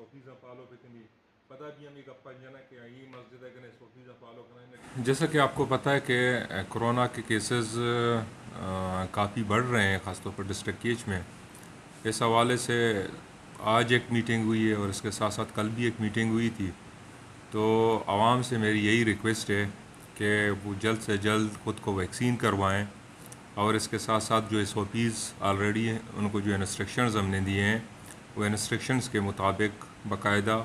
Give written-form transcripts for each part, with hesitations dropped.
सोफीज़ा follow करनी पता भी हमें गप्पा जना कि यही मस्जिद है कि सोफीज़ा फॉलो करना। जैसा कि आपको पता है कि कोरोना के केसेस काफ़ी बढ़ रहे हैं, ख़ासतौर पर डिस्ट्रिक्ट केच में। इस हवाले से आज एक मीटिंग हुई है और इसके साथ साथ कल भी एक मीटिंग हुई थी। तो आवाम से मेरी यही रिक्वेस्ट है कि वो जल्द से जल्द ख़ुद को वैक्सीन करवाएं और इसके साथ साथ जो SOPs ऑलरेडी उनको जो इंस्ट्रक्शंस हमने दिए हैं वो इंस्ट्रक्शंस के मुताबिक बाकायदा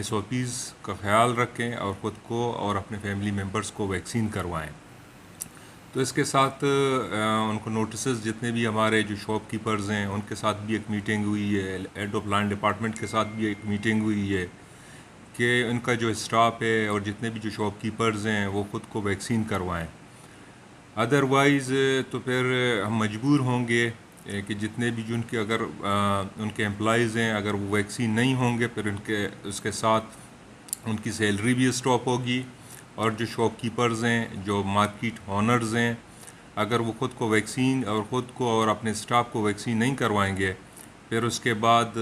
SOPs का ख्याल रखें और ख़ुद को और अपने फैमिली मेम्बर्स को वैक्सीन करवाएं। तो इसके साथ उनको नोटिस जितने भी हमारे जो शॉपकीपर्स हैं उनके साथ भी एक मीटिंग हुई है, हेड ऑफ लैंड डिपार्टमेंट के साथ भी एक मीटिंग हुई है कि उनका जो स्टाफ है और जितने भी जो शॉपकीपर्स हैं वो ख़ुद को वैक्सीन करवाएं। अदरवाइज़ तो फिर हम मजबूर होंगे कि जितने भी जो उनके अगर उनके एम्प्लॉइज़ हैं अगर वो वैक्सीन नहीं होंगे फिर उनके उसके साथ उनकी सैलरी भी स्टॉप होगी। और जो शॉपकीपर्स हैं, जो मार्केट ऑनर्स हैं, अगर वो ख़ुद को वैक्सीन और ख़ुद को और अपने स्टाफ को वैक्सीन नहीं करवाएंगे फिर उसके बाद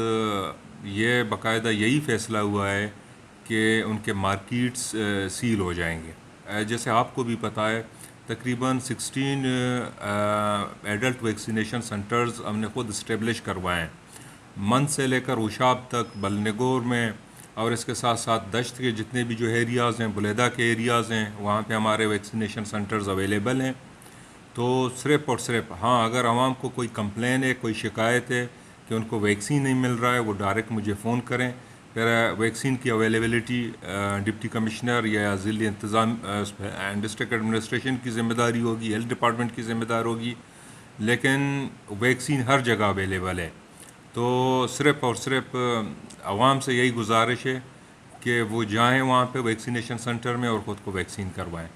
ये बाकायदा यही फ़ैसला हुआ है कि उनके मार्केट्स सील हो जाएंगे। जैसे आपको भी पता है तकरीबन 16 एडल्ट वैक्सीनेशन सेंटर्स हमने ख़ुद इस्टेब्लिश करवाएं, मंद से लेकर उशाब तक, बलनगोर में, और इसके साथ साथ दश्त के जितने भी जो एरियाज़ हैं, बुलेदा के एरियाज़ हैं, वहाँ पे हमारे वैक्सीनेशन सेंटर्स अवेलेबल हैं। तो सिर्फ़ और सिर्फ हाँ, अगर आवाम को कोई कंप्लेन है, कोई शिकायत है कि उनको वैक्सीन नहीं मिल रहा है, वो डायरेक्ट मुझे फ़ोन करें। फिर वैक्सीन की अवेलेबिलिटी डिप्टी कमिश्नर या ज़िले इंतज़ाम डिस्ट्रिक्ट एडमिनिस्ट्रेशन की ज़िम्मेदारी होगी, हेल्थ डिपार्टमेंट की ज़िम्मेदारी होगी, लेकिन वैक्सीन हर जगह अवेलेबल है। तो सिर्फ़ और सिर्फ आवाम से यही गुजारिश है कि वो जाएं वहाँ पे वैक्सीनेशन सेंटर में और ख़ुद को वैक्सीन करवाएं।